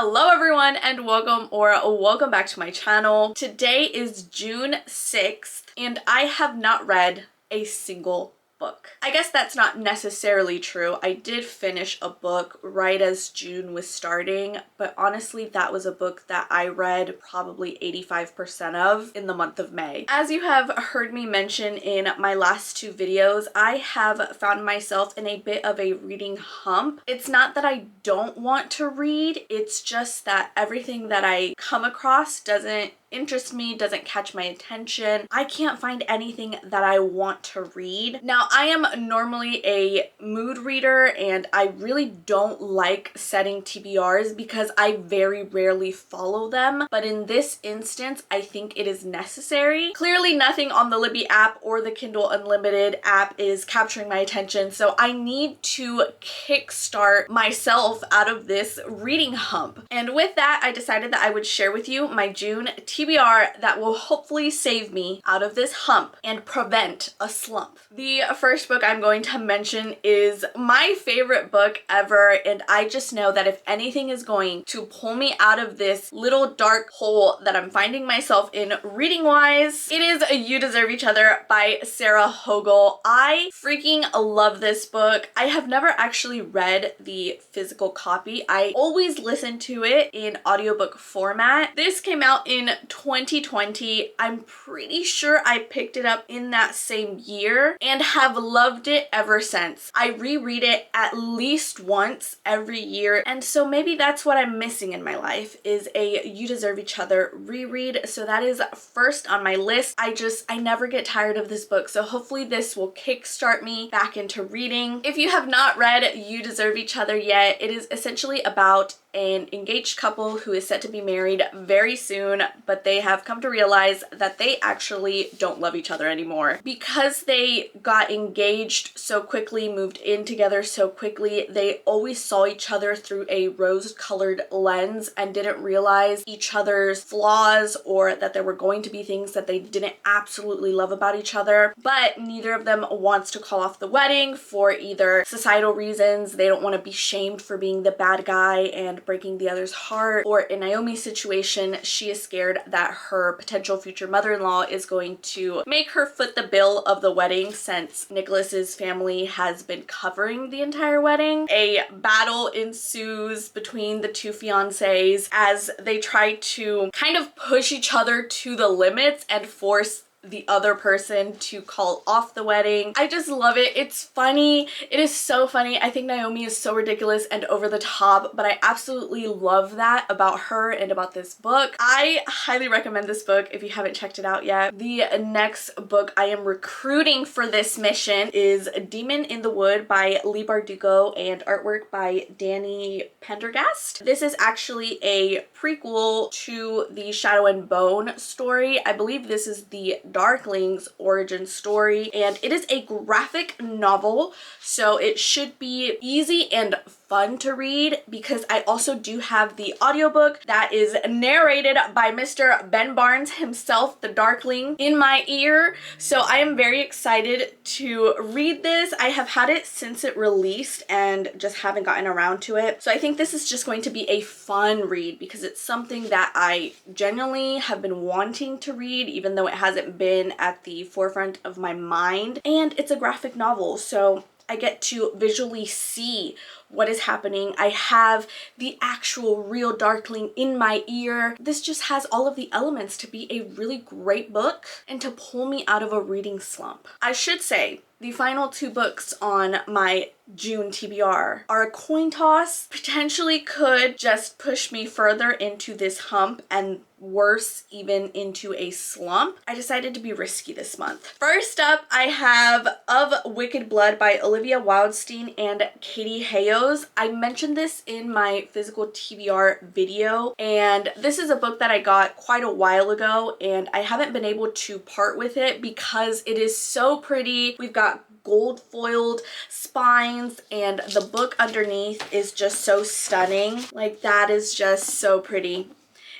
Hello everyone and welcome back to my channel. Today is June 6th and I have not read a single book. I guess that's not necessarily true. I did finish a book right as June was starting, but honestly that was a book that I read probably 85% of in the month of May. As you have heard me mention in my last two videos, I have found myself in a bit of a reading hump. It's not that I don't want to read, it's just that everything that I come across doesn't interest me, doesn't catch my attention. I can't find anything that I want to read. Now, I am normally a mood reader and I really don't like setting TBRs because I very rarely follow them, but in this instance, I think it is necessary. Clearly, nothing on the Libby app or the Kindle Unlimited app is capturing my attention, so I need to kickstart myself out of this reading hump. And with that, I decided that I would share with you my June TBR that will hopefully save me out of this hump and prevent a slump. The first book I'm going to mention is my favorite book ever, and I just know that if anything is going to pull me out of this little dark hole that I'm finding myself in reading wise, it is You Deserve Each Other by Sarah Hogle. I freaking love this book. I have never actually read the physical copy. I always listen to it in audiobook format. This came out in 2020. I'm pretty sure I picked it up in that same year and have loved it ever since. I reread it at least once every year, and so maybe that's what I'm missing in my life, is a You Deserve Each Other reread. So that is first on my list. I never get tired of this book, so hopefully this will kickstart me back into reading. If you have not read You Deserve Each Other yet, it is essentially about an engaged couple who is set to be married very soon, but they have come to realize that they actually don't love each other anymore. Because they got engaged so quickly, moved in together so quickly, they always saw each other through a rose-colored lens and didn't realize each other's flaws or that there were going to be things that they didn't absolutely love about each other. But neither of them wants to call off the wedding for either societal reasons. They don't want to be shamed for being the bad guy and breaking the other's heart, or in Naomi's situation, she is scared that her potential future mother-in-law is going to make her foot the bill of the wedding since Nicholas's family has been covering the entire wedding. A battle ensues between the two fiancés as they try to kind of push each other to the limits and force the other person to call off the wedding. I just love it. It's funny. It is so funny. I think Naomi is so ridiculous and over the top, but I absolutely love that about her and about this book. I highly recommend this book if you haven't checked it out yet. The next book I am recruiting for this mission is Demon in the Wood by Leigh Bardugo and artwork by Danny Pendergast. This is actually a prequel to the Shadow and Bone story. I believe this is the Darkling's origin story, and it is a graphic novel, so it should be easy and fun to read because I also do have the audiobook that is narrated by Mr. Ben Barnes himself, the Darkling, in my ear. So I am very excited to read this. I have had it since it released and just haven't gotten around to it. So I think this is just going to be a fun read because it's something that I genuinely have been wanting to read, even though it hasn't been at the forefront of my mind. And it's a graphic novel, so I get to visually see what is happening. I have the actual real Darkling in my ear. This just has all of the elements to be a really great book and to pull me out of a reading slump. I should say, the final two books on my June TBR are a coin toss. Potentially could just push me further into this hump and worse, even into a slump. I decided to be risky this month. First up, I have Of Wicked Blood by Olivia Wildstein and Katie Hayos. I mentioned this in my physical TBR video, and this is a book that I got quite a while ago, and I haven't been able to part with it because it is so pretty. We've got gold foiled spines and the book underneath is just so stunning. Like, that is just so pretty.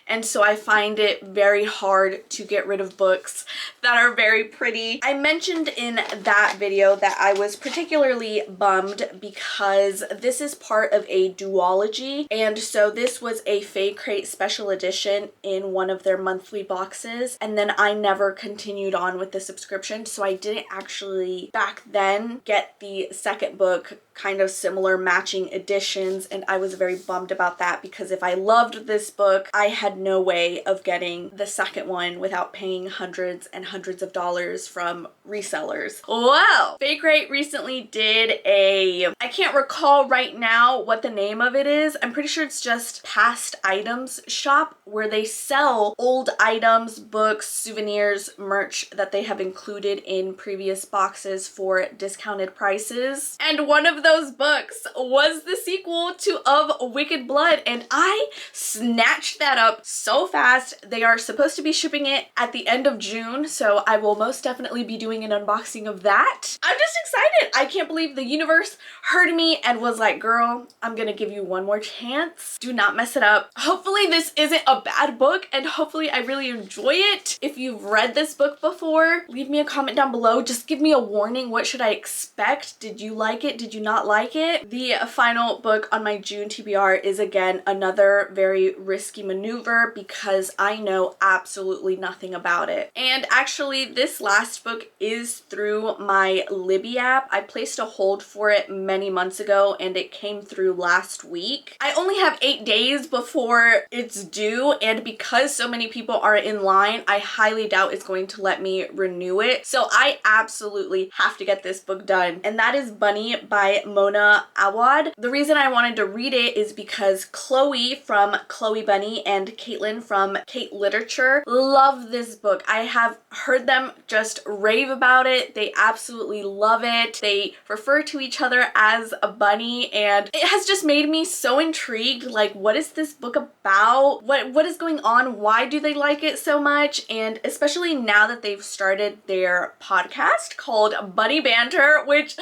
and so I find it very hard to get rid of books that are very pretty. I mentioned in that video that I was particularly bummed because this is part of a duology, and so this was a Fae Crate special edition in one of their monthly boxes, and then I never continued on with the subscription, so I didn't actually back then get the second book, kind of similar matching editions, and I was very bummed about that because if I loved this book, I had no way of getting the second one without paying hundreds and hundreds of dollars from resellers. Well, Fae Crate recently did I can't recall right now what the name of it is. I'm pretty sure it's just Past Items Shop, where they sell old items, books, souvenirs, merch that they have included in previous boxes for discounted prices. And one of those books was the sequel to Of Wicked Blood, and I snatched that up so fast. They are supposed to be shipping it at the end of June, so I will most definitely be doing an unboxing of that. I'm just excited. I can't believe the universe heard me and was like, girl, I'm gonna give you one more chance. Do not mess it up. Hopefully this isn't a bad book, and hopefully I really enjoy it. If you've read this book before, leave me a comment down below. Just give me a warning. What should I expect? Did you like it? Did you not like it? The final book on my June TBR is again another very risky maneuver because I know absolutely nothing about it. And actually this last book is through my Libby app. I placed a hold for it many months ago and it came through last week. I only have 8 days before it's due, and because so many people are in line, I highly doubt it's going to let me renew it. So I absolutely have to get this book done, and that is Bunny by Mona Awad. The reason I wanted to read it is because Chloe from Chloe Bunny and Caitlin from Kate Literature love this book. I have heard them just rave about it. They absolutely love it. They refer to each other as a bunny, and it has just made me so intrigued. Like, what is this book about? What is going on? Why do they like it so much? And especially now that they've started their podcast called Bunny Banter, which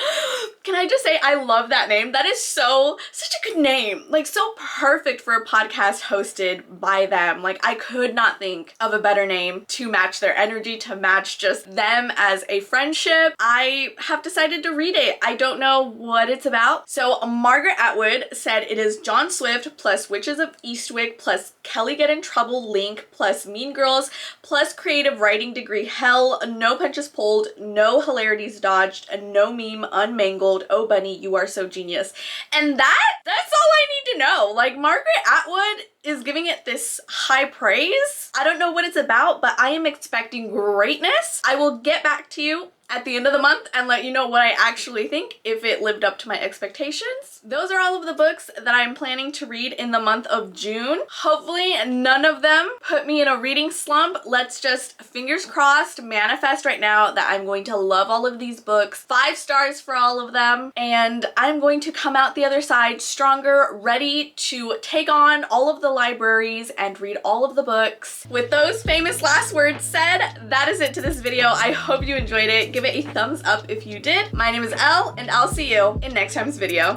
can I just say I love that name. That is such a good name. Like, so perfect for a podcast hosted by them. Like, I could not think of a better name to match their energy, to match just them as a friendship. I have decided to read it. I don't know what it's about. So Margaret Atwood said it is John Swift plus Witches of Eastwick plus Kelly Get in Trouble Link plus Mean Girls plus creative writing degree hell, no punches pulled, no hilarities dodged, and no meme unmangled. Oh bunny, you are so genius. And that's all I need to know. Like, Margaret Atwood is giving it this high praise. I don't know what it's about, but I am expecting greatness. I will get back to you at the end of the month and let you know what I actually think, if it lived up to my expectations. Those are all of the books that I'm planning to read in the month of June. Hopefully none of them put me in a reading slump. Let's just, fingers crossed, manifest right now that I'm going to love all of these books. 5 stars for all of them, and I'm going to come out the other side stronger, ready to take on all of the libraries and read all of the books. With those famous last words said, that is it to this video. I hope you enjoyed it. Give it a thumbs up if you did. My name is Elle, and I'll see you in next time's video.